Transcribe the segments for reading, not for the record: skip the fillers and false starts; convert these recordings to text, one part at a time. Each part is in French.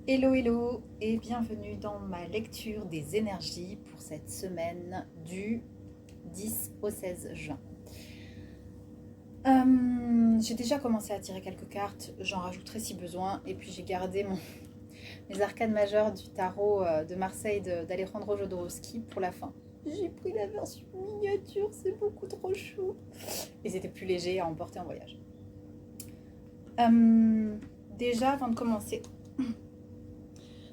Hello, hello et bienvenue dans ma lecture des énergies pour cette semaine du 10 au 16 juin. J'ai déjà commencé à tirer quelques cartes, j'en rajouterai si besoin, et puis j'ai gardé mes arcanes majeures du tarot de Marseille d'Alejandro Jodorowsky pour la fin. J'ai pris la version miniature, c'est beaucoup trop chou. Et c'était plus léger à emporter en voyage. Euh, Déjà, avant de commencer,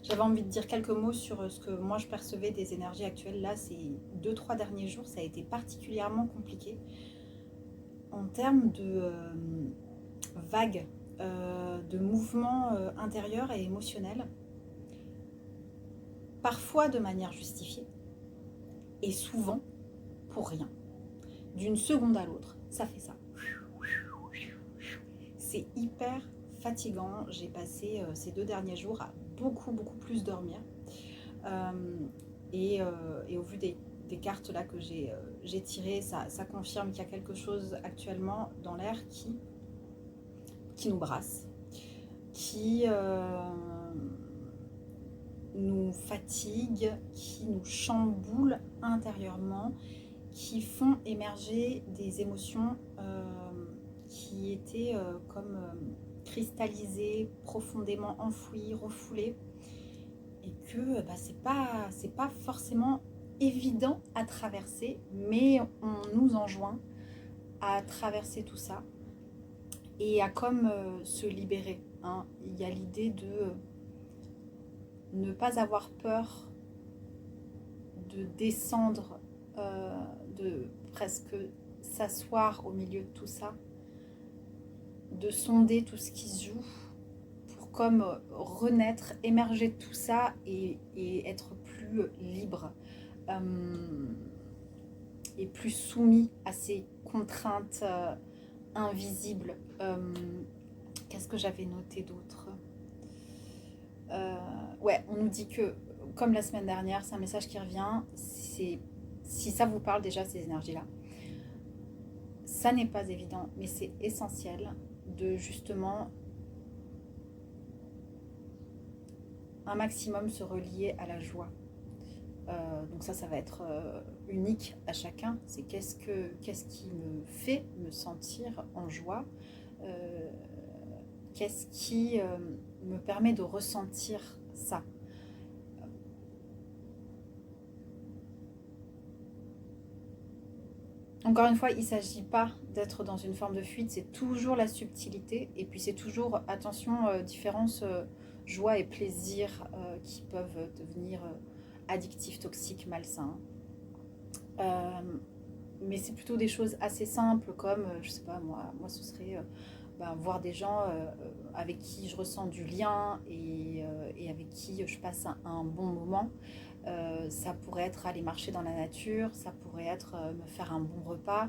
j'avais envie de dire quelques mots sur ce que moi je percevais des énergies actuelles. Là, ces 2-3 derniers jours, ça a été particulièrement compliqué en termes de vagues, de mouvements intérieurs et émotionnels, parfois de manière justifiée et souvent pour rien. D'une seconde à l'autre, ça fait ça. C'est hyper fatigant. J'ai passé ces 2 derniers jours à beaucoup plus dormir. Euh, et au vu des cartes là que j'ai tirées, ça confirme qu'il y a quelque chose actuellement dans l'air qui nous brasse, qui nous fatigue, qui nous chamboule intérieurement, qui font émerger des émotions qui étaient comme cristallisées, profondément enfouies, refoulées, et que c'est pas forcément évident à traverser, mais on nous enjoint à traverser tout ça et à comme se libérer, hein. Il y a l'idée de ne pas avoir peur de descendre, de presque s'asseoir au milieu de tout ça, de sonder tout ce qui se joue pour comme renaître, émerger de tout ça et être plus libre, euh, et plus soumis à ces contraintes invisibles. Qu'est-ce que j'avais noté d'autre? Ouais, on nous dit que, comme la semaine dernière, c'est un message qui revient. Si ça vous parle déjà, ces énergies-là, ça n'est pas évident, mais c'est essentiel de justement un maximum se relier à la joie. Donc ça va être unique à chacun. C'est qu'est-ce qui me fait me sentir en joie, euh, qu'est-ce qui me permet de ressentir ça. Encore une fois, il ne s'agit pas d'être dans une forme de fuite, c'est toujours la subtilité, et puis c'est toujours, attention, différence joie et plaisir qui peuvent devenir addictifs, toxiques, malsains. Euh, mais c'est plutôt des choses assez simples comme, je sais pas, moi ce serait voir des gens avec qui je ressens du lien et avec qui je passe un bon moment. Ça pourrait être aller marcher dans la nature, ça pourrait être me faire un bon repas.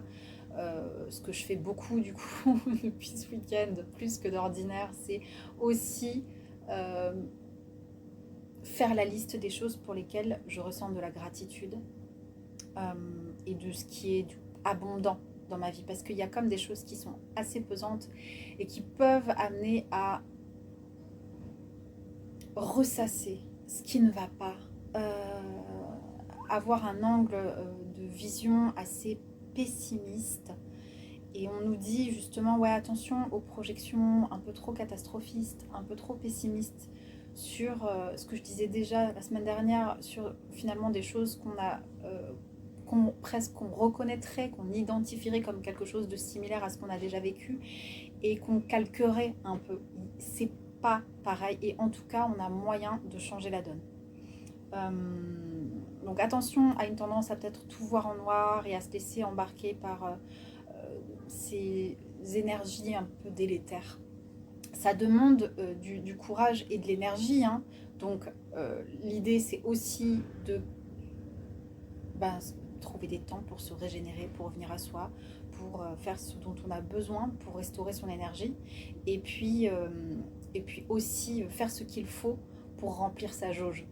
Ce que je fais beaucoup du coup depuis ce week-end, plus que d'ordinaire, c'est aussi euh, faire la liste des choses pour lesquelles je ressens de la gratitude, et de ce qui est abondant dans ma vie. Parce qu'il y a comme des choses qui sont assez pesantes et qui peuvent amener à ressasser ce qui ne va pas, avoir un angle de vision assez pessimiste. Et on nous dit justement, ouais, attention aux projections un peu trop catastrophistes, un peu trop pessimistes sur ce que je disais déjà la semaine dernière, sur finalement des choses qu'on a, presque qu'on reconnaîtrait, qu'on identifierait comme quelque chose de similaire à ce qu'on a déjà vécu et qu'on calquerait un peu. C'est pas pareil et en tout cas, on a moyen de changer la donne. Donc attention à une tendance à peut-être tout voir en noir et à se laisser embarquer par ces énergies un peu délétères. Ça demande du courage et de l'énergie, hein. Donc l'idée c'est aussi de ben, trouver des temps pour se régénérer, pour revenir à soi, pour faire ce dont on a besoin pour restaurer son énergie, et puis, euh, et puis aussi faire ce qu'il faut pour remplir sa jauge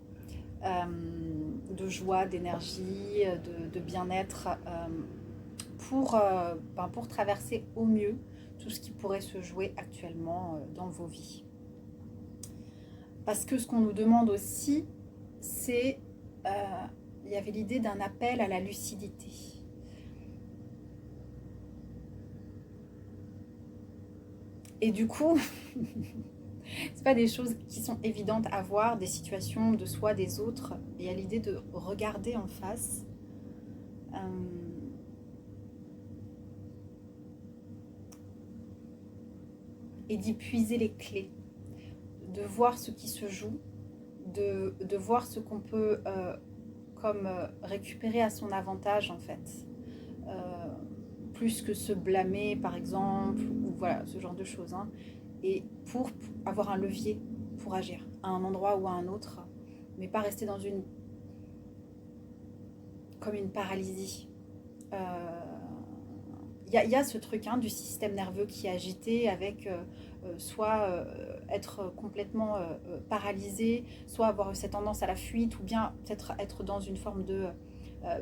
de joie, d'énergie, de bien-être, pour traverser au mieux tout ce qui pourrait se jouer actuellement dans vos vies. Parce que ce qu'on nous demande aussi, c'est... il y avait l'idée d'un appel à la lucidité. Et du coup, c'est pas des choses qui sont évidentes à voir, des situations de soi, des autres. Il y a l'idée de regarder en face. Et d'y puiser les clés. De voir ce qui se joue, de voir ce qu'on peut récupérer à son avantage en fait. Plus que se blâmer par exemple, ou voilà, ce genre de choses. Hein. Et pour avoir un levier pour agir à un endroit ou à un autre, mais pas rester dans comme une paralysie. Y a ce truc du système nerveux qui est agité avec soit être complètement paralysé, soit avoir cette tendance à la fuite, ou bien peut-être être dans une forme de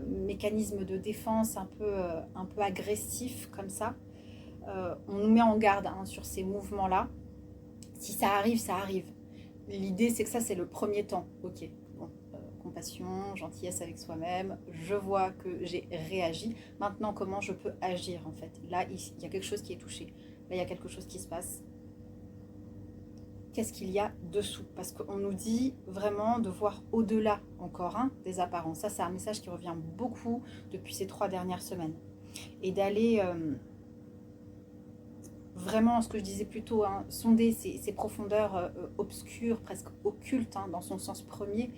mécanisme de défense un peu agressif comme ça. On nous met en garde sur ces mouvements-là. Si ça arrive, ça arrive. L'idée, c'est que ça, c'est le premier temps. Ok, bon, compassion, gentillesse avec soi-même. Je vois que j'ai réagi. Maintenant, comment je peux agir, en fait? Là, il y a quelque chose qui est touché. Là, il y a quelque chose qui se passe. Qu'est-ce qu'il y a dessous? Parce qu'on nous dit vraiment de voir au-delà encore des apparences. Ça, c'est un message qui revient beaucoup depuis ces 3 dernières semaines. Et d'aller... vraiment, ce que je disais plus tôt, sonder ces profondeurs obscures, presque occultes, dans son sens premier,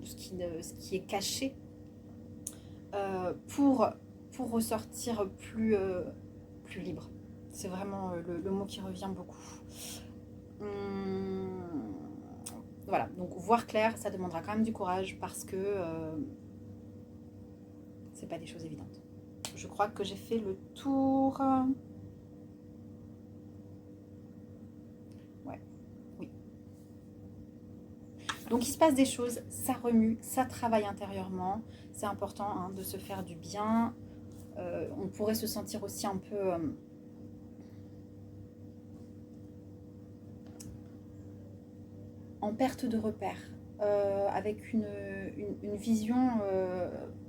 ce qui est caché, pour ressortir plus libre. C'est vraiment le mot qui revient beaucoup. Voilà, donc voir clair, ça demandera quand même du courage parce que c'est pas des choses évidentes. Je crois que j'ai fait le tour. Donc il se passe des choses, ça remue, ça travaille intérieurement. C'est important de se faire du bien. On pourrait se sentir aussi un peu en perte de repère, avec une vision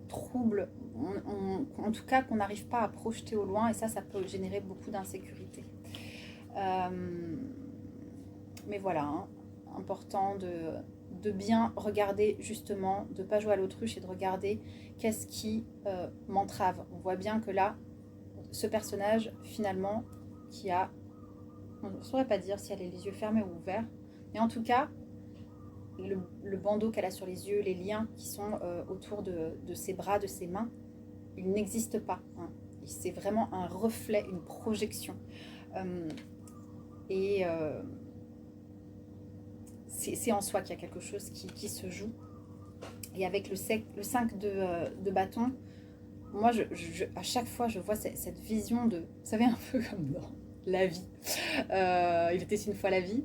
trouble, en tout cas qu'on n'arrive pas à projeter au loin, et ça peut générer beaucoup d'insécurité. Mais voilà, important de bien regarder justement, de ne pas jouer à l'autruche et de regarder qu'est-ce qui m'entrave. On voit bien que là, ce personnage finalement qui a, on ne saurait pas dire si elle a les yeux fermés ou ouverts, mais en tout cas, le bandeau qu'elle a sur les yeux, les liens qui sont autour de ses bras, de ses mains, ils n'existent pas. C'est vraiment un reflet, une projection. C'est en soi qu'il y a quelque chose qui se joue. Et avec le 5 de bâton, moi, à chaque fois, je vois cette vision de... Vous savez, un peu comme dans la vie. Il était une fois la vie.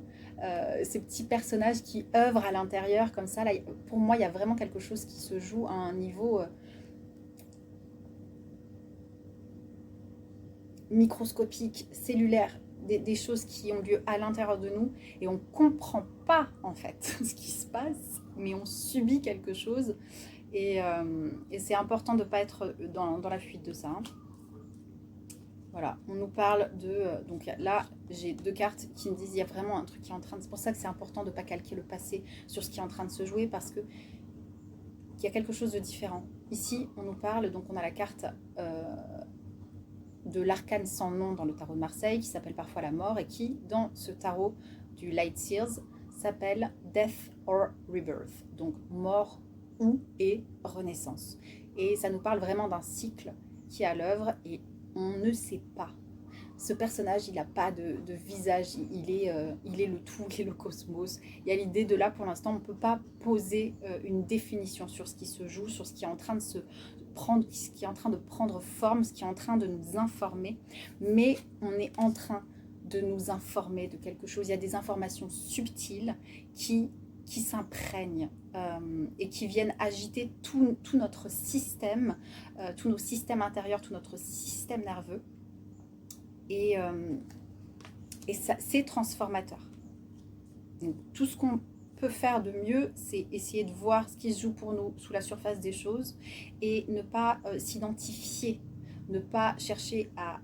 Ces petits personnages qui œuvrent à l'intérieur comme ça. Là, pour moi, il y a vraiment quelque chose qui se joue à un niveau microscopique, cellulaire. Des choses qui ont lieu à l'intérieur de nous et on ne comprend pas en fait ce qui se passe, mais on subit quelque chose et c'est important de ne pas être dans la fuite de ça. Voilà, on nous parle de... donc là, j'ai 2 cartes qui me disent il y a vraiment un truc qui est en train de... C'est pour ça que c'est important de ne pas calquer le passé sur ce qui est en train de se jouer parce que il y a quelque chose de différent. Ici, on nous parle, donc on a la carte... de l'arcane sans nom dans le tarot de Marseille, qui s'appelle parfois la mort, et qui, dans ce tarot du Light Seals, s'appelle Death or Rebirth, donc mort ou et renaissance. Et ça nous parle vraiment d'un cycle qui est à l'œuvre, et on ne sait pas. Ce personnage, il n'a pas de visage, il est le tout, il est le cosmos. Il y a l'idée de là, pour l'instant, on ne peut pas poser une définition sur ce qui se joue, sur ce qui est en train de se prendre, ce qui est en train de prendre forme, ce qui est en train de nous informer. Mais on est en train de nous informer de quelque chose. Il y a des informations subtiles qui s'imprègnent et qui viennent agiter tout notre système, tous nos systèmes intérieurs, tout notre système nerveux. Et ça, c'est transformateur. Donc, tout ce qu'on peut faire de mieux, c'est essayer de voir ce qui se joue pour nous sous la surface des choses et ne pas s'identifier, ne pas chercher à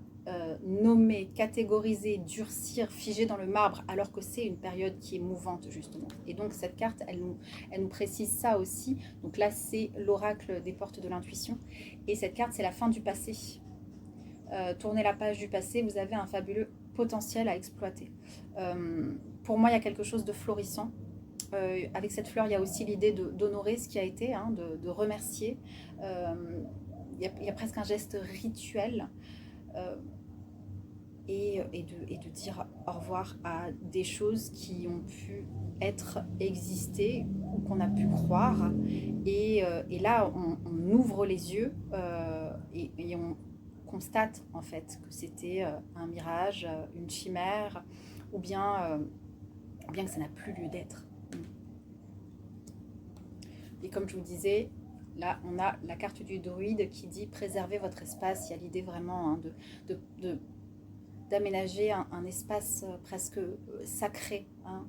nommer, catégoriser, durcir, figer dans le marbre, alors que c'est une période qui est mouvante justement. Et donc cette carte, elle nous précise ça aussi. Donc là, c'est l'oracle des portes de l'intuition. Et cette carte, c'est la fin du passé. Tournez la page du passé, vous avez un fabuleux potentiel à exploiter. Pour moi, il y a quelque chose de florissant. Avec cette fleur, il y a aussi l'idée d'honorer ce qui a été, hein, de remercier. Il y a presque un geste rituel. Et de dire au revoir à des choses qui ont pu être, exister ou qu'on a pu croire. Et là, on ouvre les yeux et on constate en fait que c'était un mirage, une chimère, ou bien que ça n'a plus lieu d'être. Et comme je vous disais, là, on a la carte du druide qui dit préservez votre espace. Il y a l'idée vraiment hein, d'aménager un espace presque sacré hein,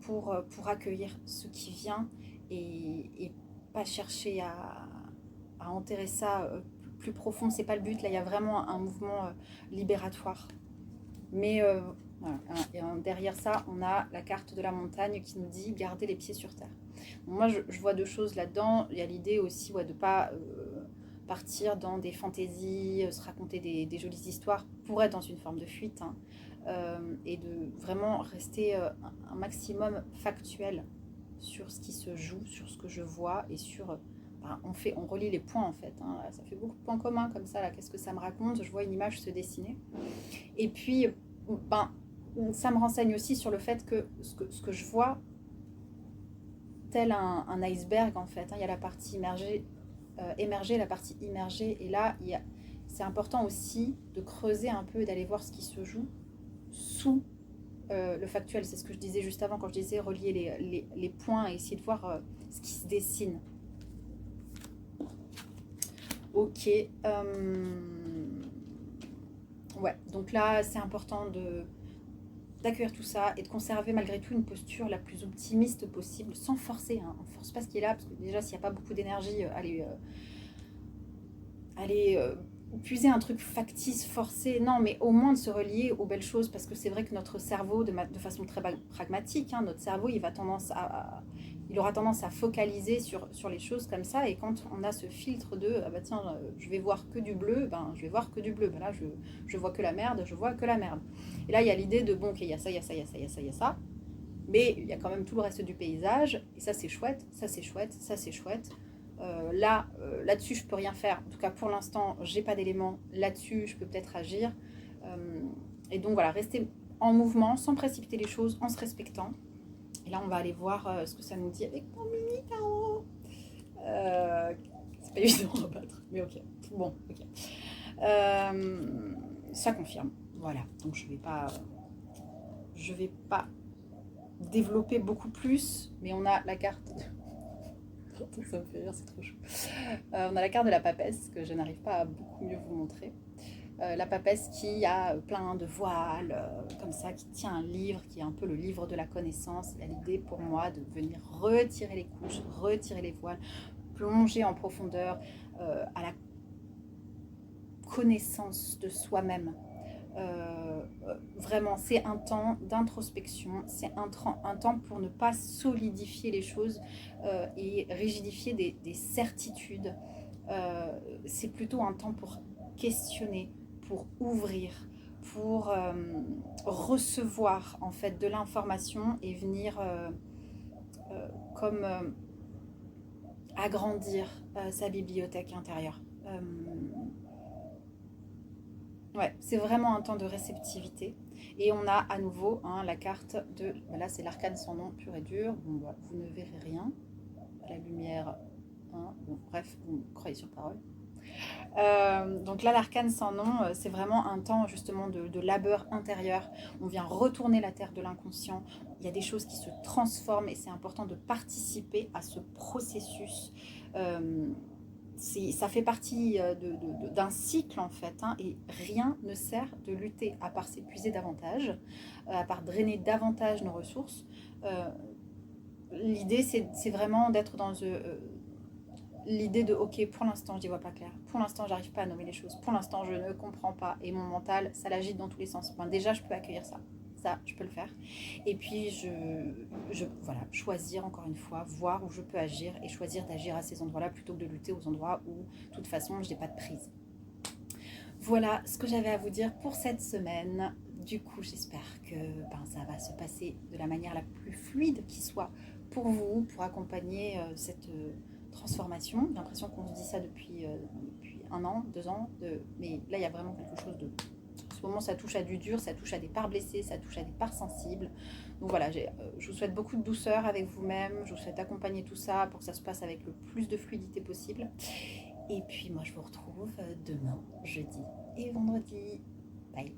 pour accueillir ce qui vient et pas chercher à enterrer ça plus profond. C'est pas le but. Là, il y a vraiment un mouvement libératoire. Mais voilà. Et derrière ça, on a la carte de la montagne qui nous dit garder les pieds sur terre. Donc moi, je vois deux choses là-dedans. Il y a l'idée aussi ouais, de ne pas partir dans des fantaisies, se raconter des jolies histoires pour être dans une forme de fuite hein, et de vraiment rester un maximum factuel sur ce qui se joue, sur ce que je vois et sur... on relie les points en fait. Hein. Ça fait beaucoup de points communs comme ça. Qu'est-ce que ça me raconte? Je vois une image se dessiner. Et puis, ça me renseigne aussi sur le fait que ce que je vois, tel un iceberg en fait, hein, il y a la partie émergée, la partie immergée. Et là, c'est important aussi de creuser un peu et d'aller voir ce qui se joue sous le factuel. C'est ce que je disais juste avant quand je disais relier les points et essayer de voir ce qui se dessine. Ok. Ouais, donc là, c'est important d'accueillir tout ça et de conserver malgré tout une posture la plus optimiste possible, sans forcer. Hein. On ne force pas ce qui est là, parce que déjà, s'il n'y a pas beaucoup d'énergie, allez puiser un truc factice, forcé. Non, mais au moins de se relier aux belles choses, parce que c'est vrai que notre cerveau, de façon très pragmatique, hein, notre cerveau, il aura tendance à focaliser sur les choses comme ça, et quand on a ce filtre de ah bah tiens, je vais voir que du bleu, je vais voir que du bleu, là je vois que la merde, je vois que la merde. Et là il y a l'idée de bon ok, il y a ça, il y a ça, il y a ça, il y a ça, il y a ça, mais il y a quand même tout le reste du paysage, et ça c'est chouette, ça c'est chouette, ça c'est chouette. Là-dessus je peux rien faire, en tout cas pour l'instant j'ai pas d'éléments, là-dessus je peux peut-être agir, et donc voilà, rester en mouvement sans précipiter les choses, en se respectant. Et là, on va aller voir ce que ça nous dit avec mon mini tarot. C'est pas évident à battre, mais ok. Bon, ok. Ça confirme. Voilà. Donc je vais pas développer beaucoup plus, mais on a la carte. Ça me fait rire, c'est trop chaud. On a la carte de la papesse que je n'arrive pas à beaucoup mieux vous montrer. La papesse qui a plein de voiles, comme ça, qui tient un livre, qui est un peu le livre de la connaissance. Il y a l'idée pour moi de venir retirer les couches, retirer les voiles, plonger en profondeur à la connaissance de soi-même. Vraiment, c'est un temps d'introspection, c'est un temps pour ne pas solidifier les choses et rigidifier des certitudes. C'est plutôt un temps pour questionner, pour ouvrir, pour recevoir en fait de l'information et venir comme agrandir sa bibliothèque intérieure. Ouais, c'est vraiment un temps de réceptivité. Et on a à nouveau hein, la carte de... Là, c'est l'arcane sans nom pur et dur. Bon, bah, vous ne verrez rien. La lumière... Hein, bon, bref, vous croyez sur parole. Donc là, l'arcane sans nom, c'est vraiment un temps justement de labeur intérieur. On vient retourner la terre de l'inconscient. Il y a des choses qui se transforment et c'est important de participer à ce processus. ça fait partie d'un cycle en fait, hein, et rien ne sert de lutter à part s'épuiser davantage, à part drainer davantage nos ressources. L'idée c'est vraiment d'être dans l'idée de ok, pour l'instant je n'y vois pas clair, pour l'instant j'arrive pas à nommer les choses, pour l'instant je ne comprends pas et mon mental ça l'agite dans tous les sens. Enfin, déjà je peux accueillir ça je peux le faire, et puis voilà, choisir encore une fois, voir où je peux agir et choisir d'agir à ces endroits là plutôt que de lutter aux endroits où de toute façon je n'ai pas de prise. Voilà ce que j'avais à vous dire pour cette semaine. Du coup, j'espère que ça va se passer de la manière la plus fluide qui soit pour vous, pour accompagner cette transformation. J'ai l'impression qu'on se dit ça depuis 1 an, 2 ans, mais là, il y a vraiment quelque chose de... En ce moment, ça touche à du dur, ça touche à des parts blessées, ça touche à des parts sensibles. Donc voilà, je vous souhaite beaucoup de douceur avec vous-même, je vous souhaite accompagner tout ça pour que ça se passe avec le plus de fluidité possible. Et puis moi, je vous retrouve demain, jeudi et vendredi. Bye.